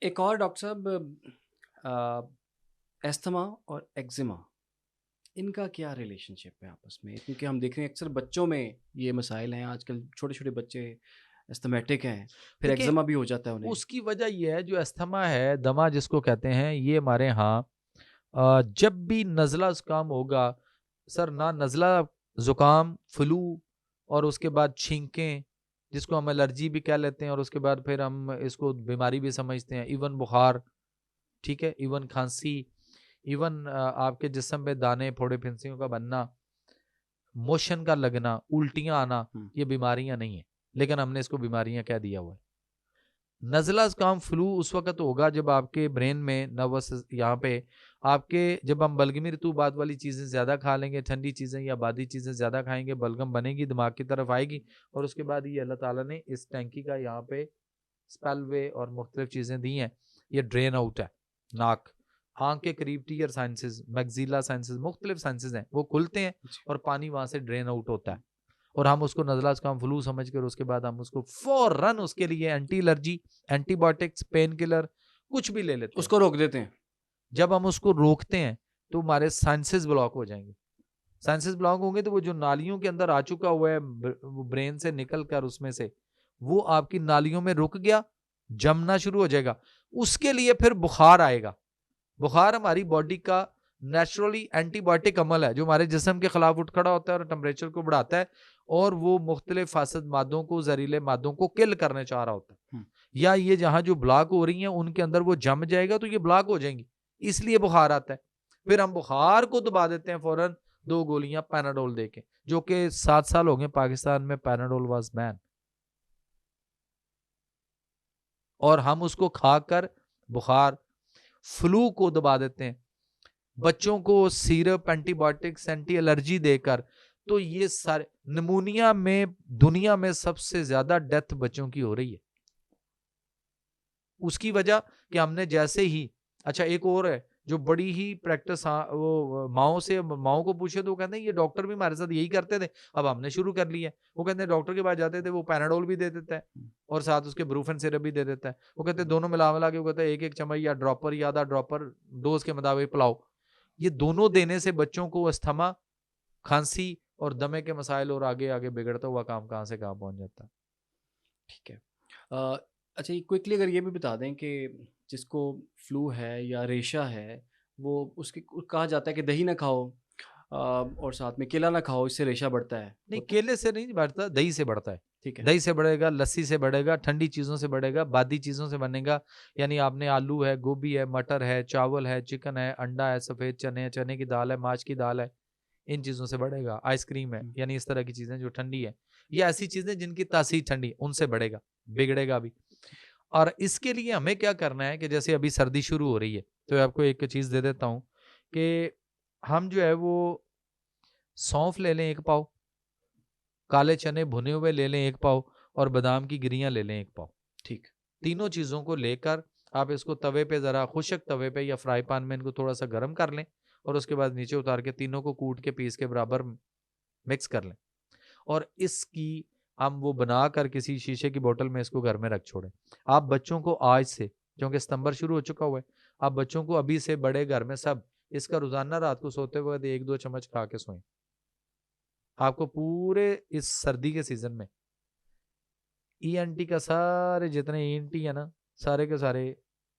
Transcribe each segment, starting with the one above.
एक और डॉक्टर साहब, एस्थमा और एक्जिमा, इनका क्या रिलेशनशिप है आपस में? क्योंकि हम देख रहे हैं अक्सर बच्चों में ये मसाइल हैं, आजकल छोटे-छोटे बच्चे एस्थमेटिक हैं, फिर देखिए, एक्जिमा भी हो जाता है उन्हें। उसकी वजह ये है, जो अस्थमा है, दमा जिसको कहते हैं, ये हमारे यहाँ जब भी नज़ला ज़ुकाम होगा, सर ना नज़ला ज़ुकाम, फ्लू और उसके बाद छींकें, जिसको हम एलर्जी भी कह लेते हैं और उसके बाद फिर हम इसको बीमारी भी समझते हैं, इवन बुखार, ठीक है? इवन खाँसी, इवन आपके जिस्म पे दाने, फोड़े, फिंसियों का बनना, मोशन का लगना, उल्टियाँ आना, हुँ, ये बीमारियाँ नहीं है, लेकिन हमने इसको बीमारियाँ कह दिया हुआ है। नज़ला ज़ुकाम, फ्लू उस वक़्त होगा जब आपके ब्रेन में नर्वस यहाँ पे आपके जब हम बलगमी रतूबात वाली चीज़ें ज़्यादा खा लेंगे, ठंडी चीज़ें या बादी चीज़ें ज़्यादा खाएँगे, बलगम बनेगी, दिमाग की तरफ आएगी और उसके बाद ये अल्लाह ताला ने इस टैंकी का यहाँ पे स्पेलवे और मुख्तलिफ चीज़ें दी हैं, ये ड्रेन आउट है। नाक, आँख के करीब टीयर साइनसेज़, मैग्ज़िला साइनसेज़, मुख्तलिफ साइनसेज़ हैं, वो खुलते हैं जी। और पानी वहाँ से ड्रेन आउट होता हुँ, है। और हम उसको नज़ला ज़ुकाम, फ्लू समझ कर उसके बाद हम उसको फ़ौरन उसके लिए anti allergy, antibiotics, pain killer कुछ भी ले लेते हैं। उसको रोक देते हैं। जब हम उसको रोकते हैं, तो हमारे साइनसेज़ ब्लॉक हो जाएँगे। साइनसेज़ ब्लॉक होंगे तो वो जो नालियों के अंदर आ चुका हुआ है वो ब्रेन से निकल कर उसमें से, वो आपकी नालियों में रुक गया, जमना शुरू हो जाएगा। उसके लिए फिर बुखार आएगा। बुखार हमारी बॉडी का नेचुरली एंटीबायोटिक अमल है, जो हमारे जिस्म के खिलाफ उठ खड़ा होता है और टेम्परेचर को बढ़ाता है और वो मुख्तलिफ फासद मादों को, जहरीले मादों को किल करने चाह रहा होता है। हुँ, या ये जहाँ जो ब्लॉक हो रही हैं उनके अंदर वो जम जाएगा तो ये ब्लॉक हो जाएंगी, इसलिए बुखार आता है। फिर हम बुखार को दबा देते हैं फौरन 2 गोलियां पैनाडोल देके, जो कि 7 साल हो गए पाकिस्तान में पैनाडोल वाज बैन, और हम उसको खाकर बुखार, फ्लू को दबा देते हैं। बच्चों को सिरप, एंटीबायोटिक्स, एंटी एलर्जी देकर, तो ये सारे निमोनिया में दुनिया में सबसे ज्यादा डेथ बच्चों की हो रही है। उसकी वजह कि हमने जैसे ही, अच्छा एक और है जो बड़ी ही प्रैक्टिस, हाँ, वो माओ को पूछे तो वो कहते हैं ये डॉक्टर भी हमारे साथ यही करते थे, अब हमने शुरू कर लिया है। वो कहते हैं डॉक्टर के पास जाते थे, वो पैनाडोल भी दे देता है हुँ, और साथ उसके ब्रूफेन सिरप भी दे देता है। वो कहते हैं दोनों मिला मिला के, वो कहते हैं एक एक चम्मच या ड्रॉपर या आधा ड्रॉपर डोज के मुताबिक पिलाओ। ये दोनों देने से बच्चों को अस्थमा, खांसी और दमे के मसाइल और आगे आगे बिगड़ता हुआ काम कहाँ से कहाँ पहुंच जाता है। ठीक है। अच्छा, ये क्विकली अगर ये भी बता दें कि जिसको फ्लू है या रेशा है, वो उसकी कहा जाता है कि दही ना खाओ, और साथ में केला ना खाओ, इससे रेशा बढ़ता है, नहीं, होता है? केले से नहीं बढ़ता, दही से बढ़ता है। ठीक है। दही से बढ़ेगा, लस्सी से बढ़ेगा, ठंडी चीज़ों से बढ़ेगा, बादी चीज़ों से बनेगा। यानी आपने आलू है, गोभी है, मटर है, चावल है, चिकन है, अंडा है, सफ़ेद चने हैं, चने की दाल है, माश की दाल है, इन चीज़ों से बढ़ेगा। आइसक्रीम है, हुँ, यानी इस तरह की चीज़ें जो ठंडी है। ये ऐसी चीज़ें जिनकी तासीर ठंडी है, उनसे बढ़ेगा, बिगड़ेगा भी। और इसके लिए हमें क्या करना है कि जैसे अभी सर्दी शुरू हो रही है, तो आपको एक चीज़ दे देता हूँ कि हम जो है वो सौंफ ले लें 1 पाव, काले चने भुने हुए ले लें 1 पाव और बादाम की गिरियाँ ले लें 1 पाव। ठीक। तीनों चीज़ों को लेकर आप इसको तवे पे ज़रा खुशक तवे पे या फ्राई पैन में इनको थोड़ा-सा गरम कर लें और उसके बाद नीचे उतार के तीनों को कूट के पीस के बराबर मिक्स कर लें। और इसकी हम वो बनाकर किसी शीशे की बोतल में इसको घर में रख छोड़ें। आप बच्चों को आज से, क्योंकि सितंबर शुरू हो चुका हुआ है, आप बच्चों को अभी से बड़े घर में सब इसका रोज़ाना रात को सोते वक़्त 1-2 चम्मच खा के सोएँ। आपको पूरे इस सर्दी के सीज़न में ईएनटी का सारे जितने ईएनटी है ना, सारे के सारे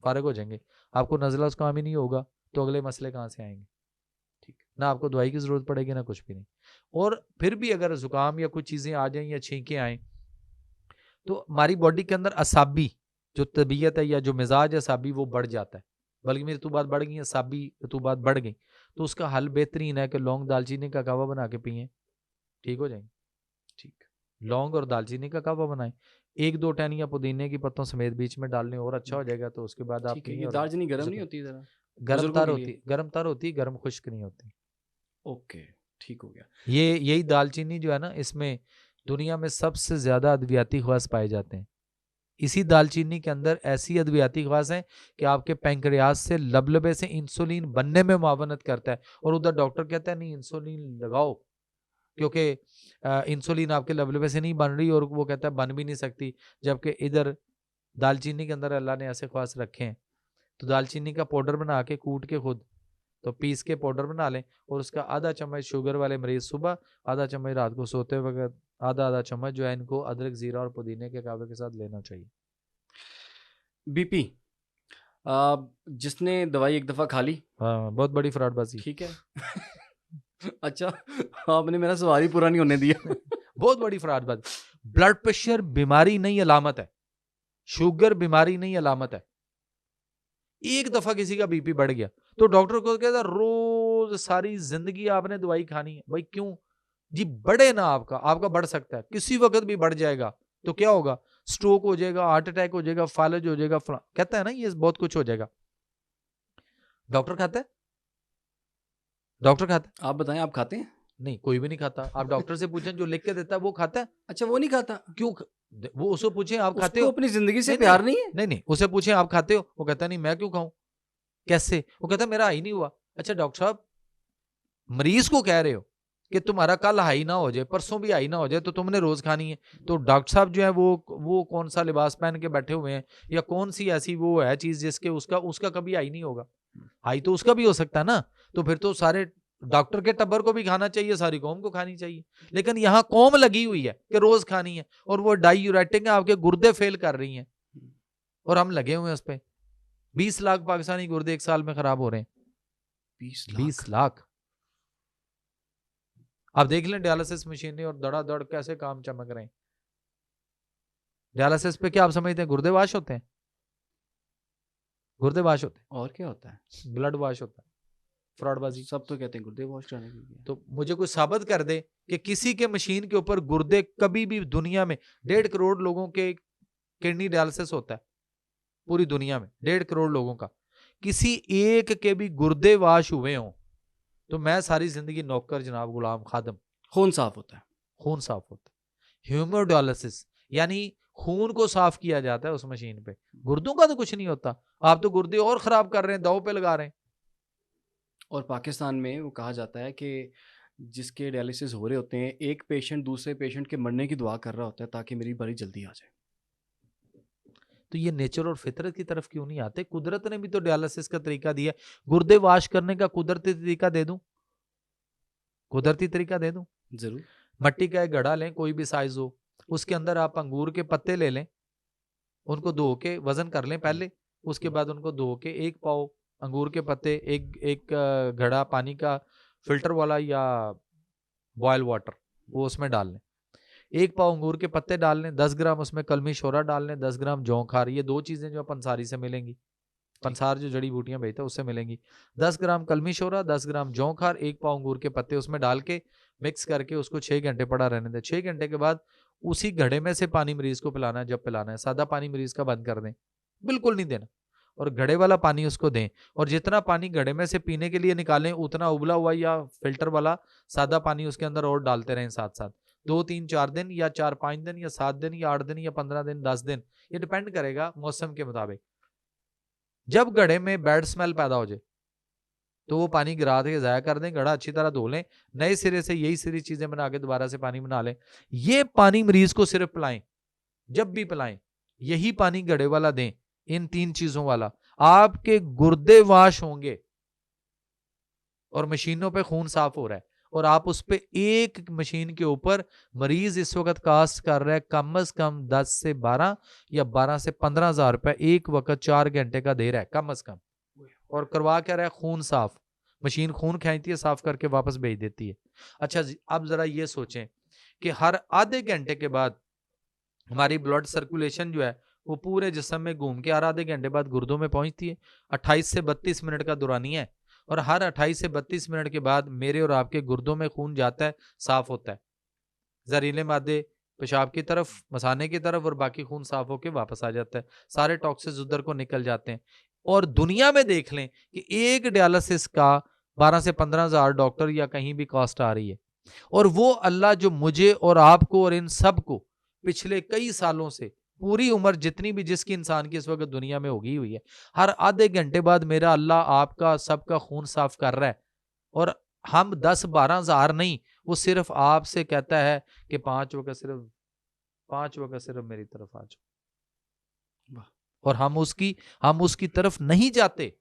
फ़ारिग हो जाएँगे। आपको नज़ला ज़ुकाम ही नहीं होगा, तो अगले मसले कहाँ से आएँगे? ठीक। ना आपको दवाई की ज़रूरत पड़ेगी, ना कुछ भी नहीं। और फिर भी अगर ज़ुकाम या कुछ चीज़ें आ जाएँ या छींकें आएँ, तो हमारी बॉडी के अंदर असाबी जो तबीयत है या जो मिज़ाज है असाबी, वो बढ़ जाता है। बल्कि मेरी रतूबात बढ़ गई, असाबी रतूबात बढ़ गई, तो उसका हल बेहतरीन है कि लौंग दालचीनी का कहवा बना के पिएँ, ठीक हो जाएँगे। ठीक। लौंग और दालचीनी का कहवा बनाएँ। 1-2 टहनियाँ पुदीने की पत्तों समेत बीच में डाल लें और अच्छा हुँ, हो जाएगा, तो उसके बाद आप ठीक है, पिएँ ये और दालचीनी गरम नहीं सुकून। होती ज़रा? गरम बुज़ुर्गों तर के होती लिए? गरम तर होती है, गरम खुश्क नहीं होती। ओके, ठीक हो गया। ये यही दालचीनी जो है ना, इसमें दुनिया में सबसे ज़्यादा अद्वियाती ख़वास पाए जाते हैं। इसी दालचीनी के अंदर ऐसी अद्वियाती ख़वास हैं कि आपके पैंक्रियाज़ से लबलबे से इंसुलिन बनने में मुआवनत करता है, और उधर डॉक्टर कहता है नहीं इंसुलिन लगाओ, क्योंकि इंसुलिन आपके लबलबे से नहीं बन रही और वो कहता है बन भी नहीं सकती, जबकि इधर दालचीनी के अंदर अल्लाह ने ऐसे ख्वास रखे हैं, तो दालचीनी का पाउडर बना के कूट के खुद तो पीस के पाउडर बना लें, और उसका आधा चम्मच शुगर वाले मरीज सुबह, आधा चम्मच रात को सोते वक्त, आधा आधा चम्मच जो है इनको अदरक, जीरा और पुदीने के कावे के साथ लेना चाहिए। बीपी, जिसने दवाई एक दफ़ा खा ली, हाँ, बहुत बड़ी फ्रॉडबाजी। ठीक है। अच्छा, आपने मेरा सवाल ही पूरा नहीं होने दिया। बहुत बड़ी फ्रॉडबाजी। ब्लड प्रेशर बीमारी नहीं अलामत है, शुगर बीमारी नहीं अलामत है। एक दफा किसी का बीपी बढ़ गया तो डॉक्टर को कहता रोज सारी जिंदगी आपने दवाई खानी है। भाई क्यों जी? बढ़े ना, आपका बढ़ सकता है, किसी वक्त भी बढ़ जाएगा तो क्या होगा? स्ट्रोक हो जाएगा, हार्ट अटैक हो जाएगा, फालज हो जाएगा, कहता है ना, ये बहुत कुछ हो जाएगा। डॉक्टर खाता है? डॉक्टर खाता है? आप बताएं, आप खाते हैं? नहीं, कोई भी नहीं खाता। आप डॉक्टर से पूछें, जो लिख के देता है वो खाता है। अच्छा, वो नहीं खाता? क्यों? वो उसको पूछें, आप खाते उसको हो? अपनी जिंदगी से नहीं, प्यार नहीं है? नहीं, उसे पूछें आप खाते हो, वो कहता नहीं, मैं क्यों खाऊं? कैसे? वो कहता मेरा हाई नहीं हुआ। अच्छा डॉक्टर साहब, मरीज को कह रहे हो कि तुम्हारा कल हाई ना हो जाए, परसों भी हाई ना हो जाए, तो तुमने रोज खानी है। तो डॉक्टर साहब जो है वो कौन सा लिबास पहन के बैठे हुए हैं, या कौन सी ऐसी वो है चीज जिसके उसका कभी हाई नहीं होगा? हाई तो उसका भी हो सकता है ना। तो फिर तो सारे डॉक्टर के टब्बर को भी खाना चाहिए, सारी कौम को खानी चाहिए। लेकिन यहाँ कौम लगी हुई है कि रोज खानी है, और वो डायूरेटिक है, आपके गुर्दे फेल कर रही हैं, और हम लगे हुए हैं उस पर। 20 लाख पाकिस्तानी गुर्दे एक साल में खराब हो रहे हैं। 20 लाख। आप देख लें डायलिसिस मशीनें और धड़ाधड़ कैसे काम चमक रहे हैं। डायलिसिस पे क्या आप समझते हैं? गुर्दे वाश होते हैं? गुर्दे वाश होते हैं। और क्या होता है? ब्लड वाश होता है। फ्रॉडबाजी। सब तो कहते हैं गुर्दे वॉश कराने के लिए। तो मुझे कोई साबित कर दे कि किसी के मशीन के ऊपर गुर्दे, कभी भी दुनिया में 1.5 करोड़ लोगों के किडनी डायलिसिस होता है पूरी दुनिया में, 1.5 करोड़ लोगों का, किसी एक के भी गुर्दे वाश हुए हों तो मैं सारी जिंदगी नौकर जनाब, गुलाम, खादम। खून साफ होता है? खून साफ होता है। ह्यूमोडायलिसिस यानी खून को साफ किया जाता है उस मशीन पे। गुर्दों का तो कुछ नहीं होता। आप तो गुर्दे और खराब कर रहे हैं, दाव पे लगा रहे हैं। और पाकिस्तान में वो कहा जाता है कि जिसके डायलिसिस हो रहे होते हैं, एक पेशेंट दूसरे पेशेंट के मरने की दुआ कर रहा होता है ताकि मेरी बारी जल्दी आ जाए। तो ये नेचर और फितरत की तरफ क्यों नहीं आते? कुदरत ने भी तो डायलिसिस का तरीका दिया। गुर्दे वाश करने का कुदरती तरीका दे दूं? कुदरती तरीका दे दूं? जरूर। मट्टी का एक घड़ा लें, कोई भी साइज हो, उसके अंदर आप अंगूर के पत्ते ले लें, उनको धो के वजन कर लें पहले, उसके बाद उनको धो के 1 पाव अंगूर के पत्ते, एक घड़ा पानी का, फिल्टर वाला या बॉयल वाटर, वो उसमें डाल लें। 1 पाव अंगूर के पत्ते डाल लें, 10 ग्राम उसमें कलमी शोरा डाल लें, 10 ग्राम जौंखार। ये 2 चीजें जो पंसारी से मिलेंगी, पंसार जो जड़ी बूटियां बेचता है उससे मिलेंगी। 10 ग्राम कलमी शोरा, 10 ग्राम जौंखार, 1 पाव अंगूर के पत्ते उसमें डाल के मिक्स करके उसको 6 घंटे पड़ा रहने दें। 6 घंटे के बाद उसी घड़े में से पानी मरीज को पिलाना है। जब पिलाना है, सादा पानी मरीज का बंद कर दें, बिल्कुल नहीं देना, और घड़े वाला पानी उसको दें। और जितना पानी घड़े में से पीने के लिए निकालें, उतना उबला हुआ या फिल्टर वाला सादा पानी उसके अंदर और डालते रहें साथ साथ। 2, 3, 4 दिन या 4, 5 दिन या 7 दिन या 8 दिन या 15 दिन, 10 दिन, ये डिपेंड करेगा मौसम के मुताबिक। जब घड़े में बैड स्मेल पैदा हो जाए तो वो पानी गिरा के जाया कर दें, घड़ा अच्छी तरह धो लें, नए सिरे से यही सारी चीजें बना के दोबारा से पानी बना लें। ये पानी मरीज को सिर्फ पिलाएं, जब भी पिलाएं यही पानी घड़े वाला दें, इन 3 चीजों वाला। आपके गुर्दे वाश होंगे और मशीनों पे खून साफ हो रहा है, और आप उस पे एक मशीन के ऊपर मरीज इस वक्त कास्ट कर रहा है कम से कम 10 से 12 या 12 से 15 हजार रुपए एक वक्त 4 घंटे का दे रहा है कम से कम। और करवा क्या रहा है? खून साफ। मशीन खून खींचती है, साफ करके वापस भेज देती है। अच्छा जी, अब जरा ये सोचें कि हर आधे घंटे के बाद हमारी ब्लड सर्कुलेशन जो है वो पूरे जिस्म में घूम के हर आधे घंटे बाद गुर्दों में पहुंचती है। 28 से 32 मिनट का दौरानिया है, और हर 28 से 32 मिनट के बाद मेरे और आपके गुर्दों में खून जाता है, साफ होता है, जहरीले मादे पेशाब की तरफ, मसाने की तरफ, और बाकी खून साफ होके वापस आ जाता है, सारे टॉक्सिस उधर को निकल जाते हैं। और दुनिया में देख लें कि एक डायलिसिस का 12 से 15 हजार डॉक्टर या कहीं भी कॉस्ट आ रही है, और वो अल्लाह जो मुझे और आपको और इन सब को पिछले कई सालों से पूरी उम्र जितनी भी जिसकी इंसान की इस वक्त दुनिया में होगी हुई है, हर आधे घंटे बाद मेरा अल्लाह आपका सबका खून साफ कर रहा है। और हम 10-12 हजार नहीं, वो सिर्फ आपसे कहता है कि 5 वक्त सिर्फ मेरी तरफ आ जाओ। और हम उसकी तरफ नहीं जाते,